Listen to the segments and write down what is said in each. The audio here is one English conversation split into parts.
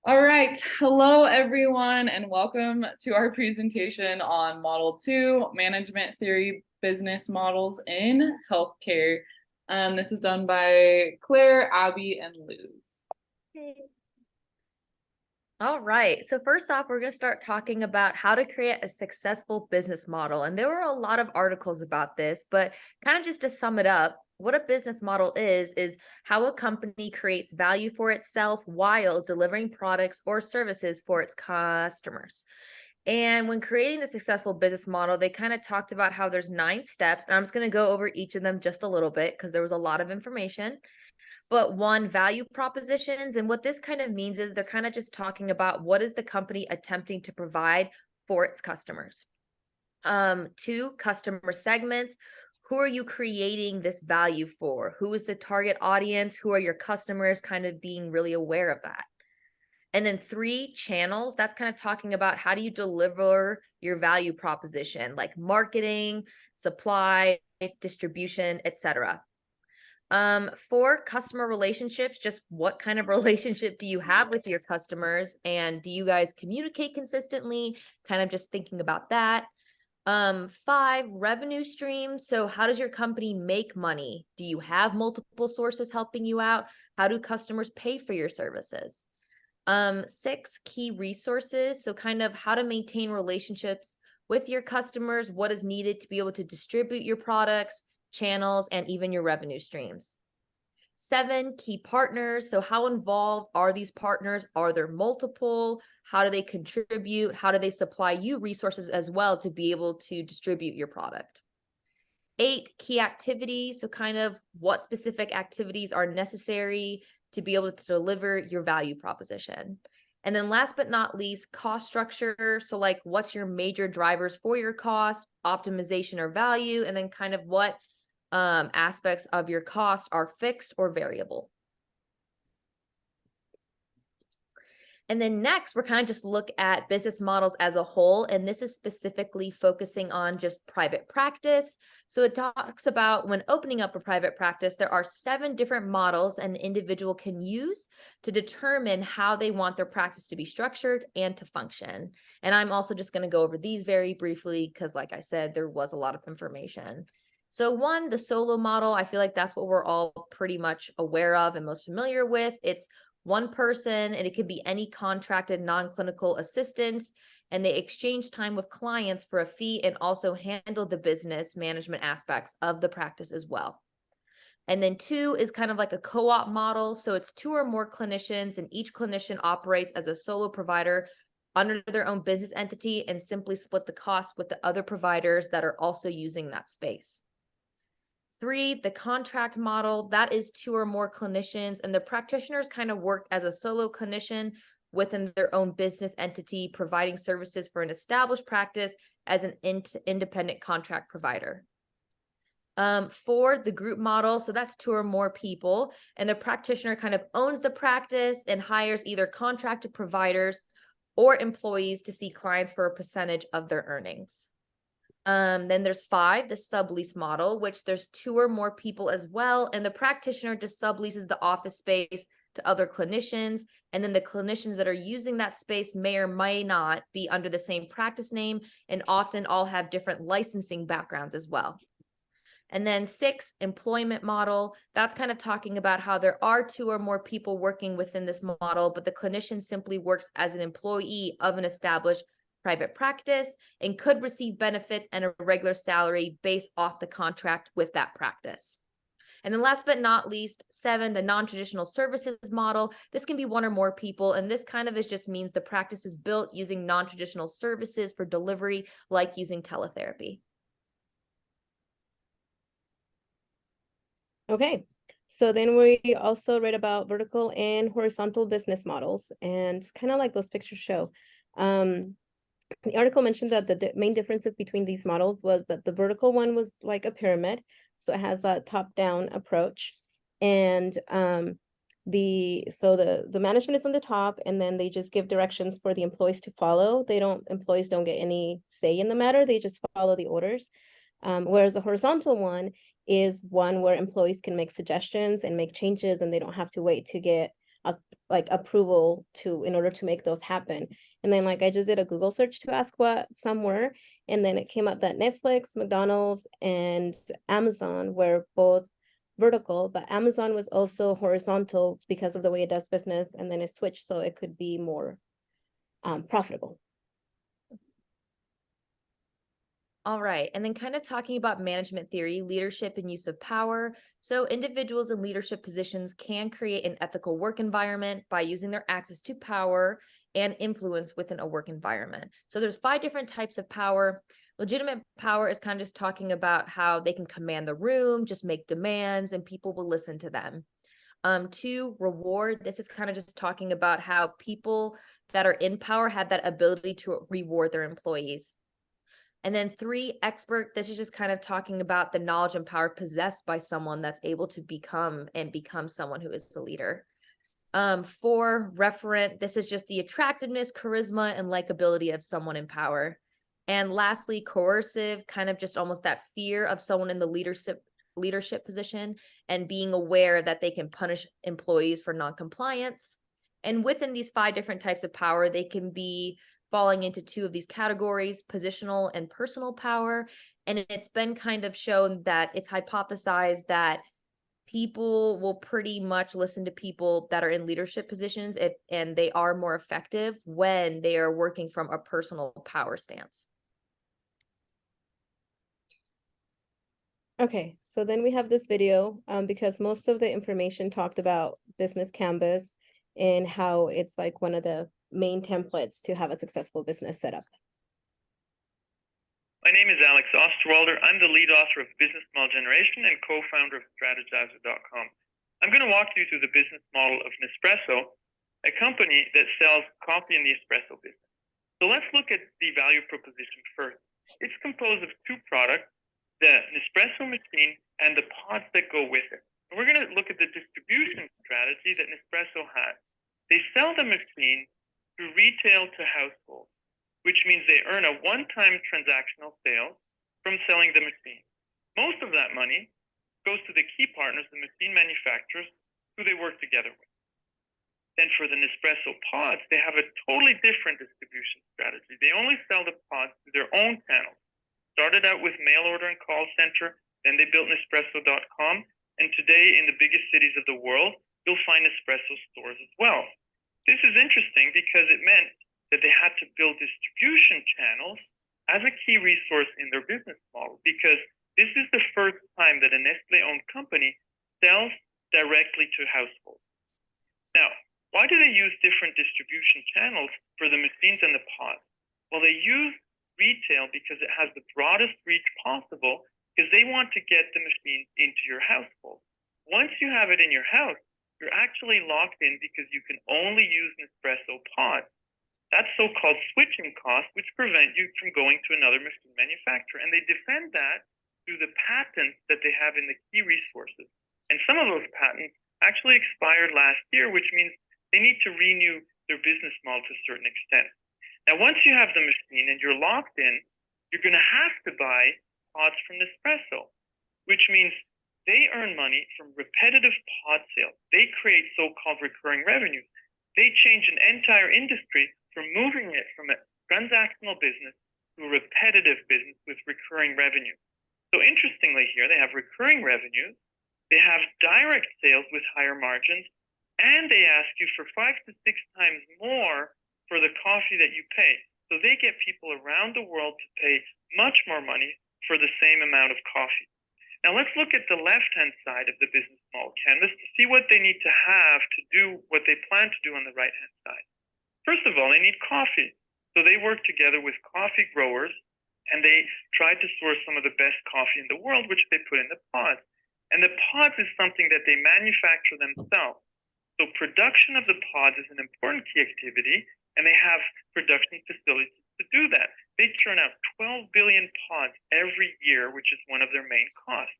All right. Hello, everyone, and welcome to our presentation on Model 2, Management Theory Business Models in Healthcare. This is done by Claire, Abby, and Luz. All right. So first off, we're going to start talking about how to create a successful business model. And there were a lot of articles about this, but kind of just to sum it up, what a business model is how a company creates value for itself while delivering products or services for its customers. And when creating the successful business model, they kind of talked about how there's 9 steps. And I'm just going to go over each of them just a little bit because there was a lot of information. But one, value propositions. And what this kind of means is they're kind of just talking about what is the company attempting to provide for its customers. 2, customer segments. Who are you creating this value for? Who is the target audience? Who are your customers? Kind of being really aware of that. And then 3, channels. That's kind of talking about how do you deliver your value proposition, like marketing, supply, distribution, etc. 4, customer relationships, just what kind of relationship do you have with your customers? And do you guys communicate consistently? Kind of just thinking about that. 5, revenue streams. So how does your company make money? Do you have multiple sources helping you out? How do customers pay for your services? 6, key resources. So kind of how to maintain relationships with your customers, what is needed to be able to distribute your products, channels, and even your revenue streams. 7, key partners. So how involved are these partners? Are there multiple? How do they contribute? How do they supply you resources as well to be able to distribute your product? 8, key activities. So kind of what specific activities are necessary to be able to deliver your value proposition. And then last but not least, cost structure. So like what's your major drivers for your cost, optimization or value, and then kind of what aspects of your cost are fixed or variable. And then next, we're kind of just look at business models as a whole. And this is specifically focusing on just private practice. So it talks about when opening up a private practice, there are 7 different models an individual can use to determine how they want their practice to be structured and to function. And I'm also just going to go over these very briefly because, like I said, there was a lot of information. So 1, the solo model, I feel like that's what we're all pretty much aware of and most familiar with. It's one person, and it could be any contracted non-clinical assistants, and they exchange time with clients for a fee and also handle the business management aspects of the practice as well. And then 2 is kind of like a co-op model. So it's 2 or more clinicians, and each clinician operates as a solo provider under their own business entity and simply split the cost with the other providers that are also using that space. 3, the contract model, that is 2 or more clinicians, and the practitioners kind of work as a solo clinician within their own business entity, providing services for an established practice as an independent contract provider. 4, the group model, so that's 2 or more people, and the practitioner kind of owns the practice and hires either contracted providers or employees to see clients for a percentage of their earnings. Then there's 5, the sublease model, which there's 2 or more people as well. And the practitioner just subleases the office space to other clinicians. And then the clinicians that are using that space may or may not be under the same practice name and often all have different licensing backgrounds as well. And then 6, employment model. That's kind of talking about how there are 2 or more people working within this model, but the clinician simply works as an employee of an established private practice and could receive benefits and a regular salary based off the contract with that practice. And then last but not least, 7, the non-traditional services model. This can be 1 or more people, and this kind of just means the practice is built using non-traditional services for delivery, like using teletherapy. Okay, so then we also read about vertical and horizontal business models, and kind of like those pictures show. The article mentioned that the main differences between these models was that the vertical one was like a pyramid, so it has that top-down approach, and the management is on the top, and then they just give directions for the employees to follow. Employees don't get any say in the matter; they just follow the orders. Whereas the horizontal one is one where employees can make suggestions and make changes, and they don't have to wait to get like approval to in order to make those happen. And then like I just did a Google search to ask what some were, and then it came up that Netflix, McDonald's, and Amazon were both vertical, but Amazon was also horizontal because of the way it does business, and then it switched so it could be more profitable. All right, and then kind of talking about management theory, leadership and use of power. So individuals in leadership positions can create an ethical work environment by using their access to power and influence within a work environment. So there's 5 different types of power. Legitimate power is kind of just talking about how they can command the room, just make demands, and people will listen to them. 2, reward. This is kind of just talking about how people that are in power have that ability to reward their employees. And then 3, expert. This is just kind of talking about the knowledge and power possessed by someone that's able to become someone who is the leader. 4, referent. This is just the attractiveness, charisma, and likability of someone in power. And lastly, coercive, kind of just almost that fear of someone in the leadership position and being aware that they can punish employees for non-compliance. And within these 5 different types of power, they can be falling into 2 of these categories, positional and personal power. And it's been kind of shown that it's hypothesized that people will pretty much listen to people that are in leadership positions and they are more effective when they are working from a personal power stance. Okay, so then we have this video because most of the information talked about Business Canvas and how it's like one of the main templates to have a successful business setup. My name is Alex Osterwalder. I'm the lead author of Business Model Generation and co-founder of Strategizer.com. I'm going to walk you through the business model of Nespresso, a company that sells coffee in the espresso business. So let's look at the value proposition first. It's composed of 2 products, the Nespresso machine and the pods that go with it. And we're going to look at the distribution strategy that Nespresso has. They sell the machine through retail to households, which means they earn a one-time transactional sale from selling the machine. Most of that money goes to the key partners, the machine manufacturers, who they work together with. Then for the Nespresso pods, they have a totally different distribution strategy. They only sell the pods through their own channels. Started out with mail order and call center, then they built Nespresso.com, and today in the biggest cities of the world, you'll find Nespresso stores as well. This is interesting because it meant that they had to build distribution channels as a key resource in their business model, because this is the first time that a Nestle-owned company sells directly to households. Now, why do they use different distribution channels for the machines and the pods? Well, they use retail because it has the broadest reach possible, because they want to get the machines into your household. Once you have it in your house, you're actually locked in because you can only use Nespresso pods. That's so-called switching costs, which prevent you from going to another machine manufacturer. And they defend that through the patents that they have in the key resources. And some of those patents actually expired last year, which means they need to renew their business model to a certain extent. Now, once you have the machine and you're locked in, you're going to have to buy pods from Nespresso, which means they earn money from repetitive pod sales. They create so-called recurring revenues. They change an entire industry from moving it from a transactional business to a repetitive business with recurring revenue. So interestingly here, they have recurring revenues, they have direct sales with higher margins, and they ask you for 5 to 6 times more for the coffee that you pay. So they get people around the world to pay much more money for the same amount of coffee. Now let's look at the left-hand side of the business model canvas to see what they need to have to do what they plan to do on the right-hand side. First of all, they need coffee. So they work together with coffee growers, and they try to source some of the best coffee in the world, which they put in the pods. And the pods is something that they manufacture themselves. So production of the pods is an important key activity, and they have production facilities to do that. They churn out 12 billion pods every year, which is one of their main costs.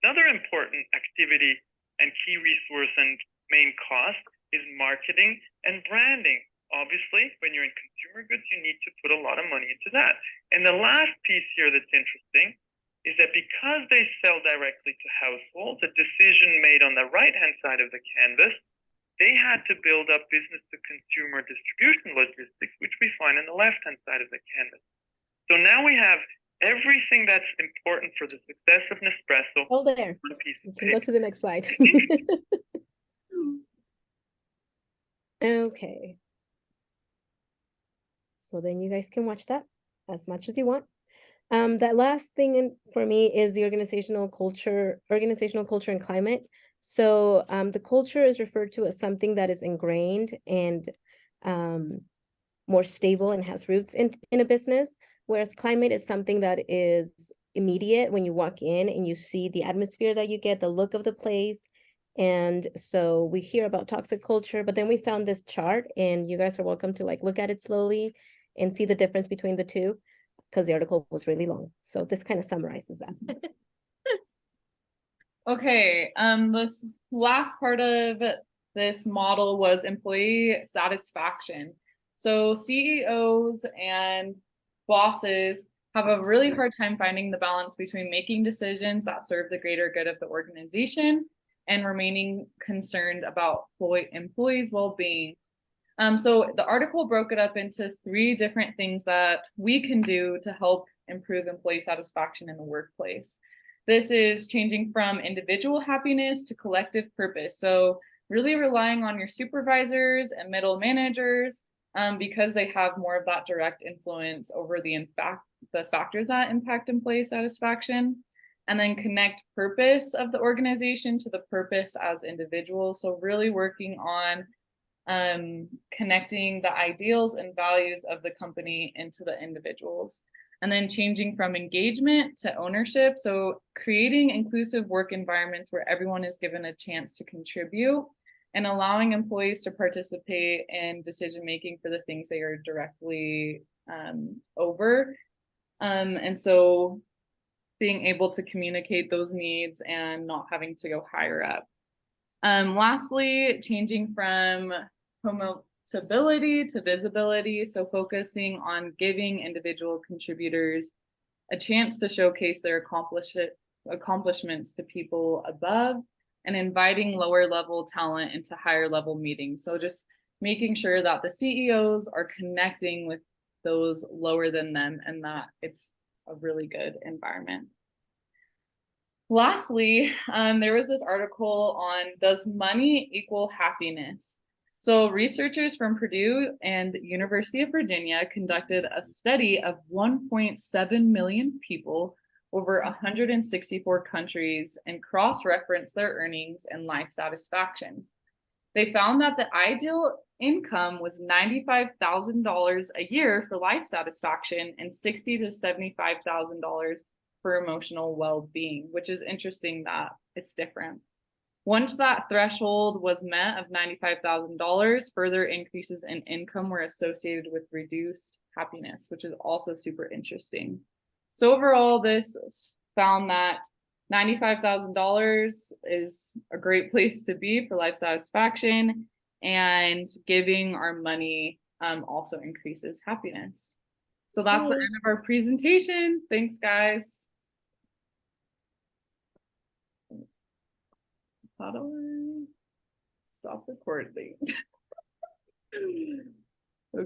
Another important activity and key resource and main cost is marketing and branding. Obviously, when you're in consumer goods, you need to put a lot of money into that. And the last piece here that's interesting is that because they sell directly to households, a decision made on the right-hand side of the canvas they had to build up business to consumer distribution logistics, which we find on the left-hand side of the canvas. So now we have everything that's important for the success of Nespresso. Oh, there. On a piece You of can go paper. to the next slide. Okay. So then you guys can watch that as much as you want. That last thing for me is the organizational culture and climate. So the culture is referred to as something that is ingrained and more stable and has roots in a business, whereas climate is something that is immediate when you walk in and you see the atmosphere that you get, the look of the place. And so we hear about toxic culture, but then we found this chart, and you guys are welcome to like look at it slowly and see the difference between the two, because the article was really long. So this kind of summarizes that. Okay, this last part of this model was employee satisfaction. So CEOs and bosses have a really hard time finding the balance between making decisions that serve the greater good of the organization and remaining concerned about employees' well-being. So the article broke it up into 3 different things that we can do to help improve employee satisfaction in the workplace. This is changing from individual happiness to collective purpose. So really relying on your supervisors and middle managers because they have more of that direct influence over the factors that impact employee satisfaction. And then connect purpose of the organization to the purpose as individuals. So really working on connecting the ideals and values of the company into the individuals. And then changing from engagement to ownership. So creating inclusive work environments where everyone is given a chance to contribute and allowing employees to participate in decision-making for the things they are directly over. And so being able to communicate those needs and not having to go higher up. Lastly, changing from promotability to visibility. So focusing on giving individual contributors a chance to showcase their accomplishments to people above and inviting lower level talent into higher level meetings. So just making sure that the CEOs are connecting with those lower than them and that it's a really good environment. Lastly, there was this article on does money equal happiness? So researchers from Purdue and University of Virginia conducted a study of 1.7 million people over 164 countries and cross-referenced their earnings and life satisfaction. They found that the ideal income was $95,000 a year for life satisfaction and $60,000 to $75,000 for emotional well-being, which is interesting that it's different. Once that threshold was met of $95,000, further increases in income were associated with reduced happiness, which is also super interesting. So overall, this found that $95,000 is a great place to be for life satisfaction, and giving our money also increases happiness. So that's the end of our presentation. Thanks, guys. How do I stop recording?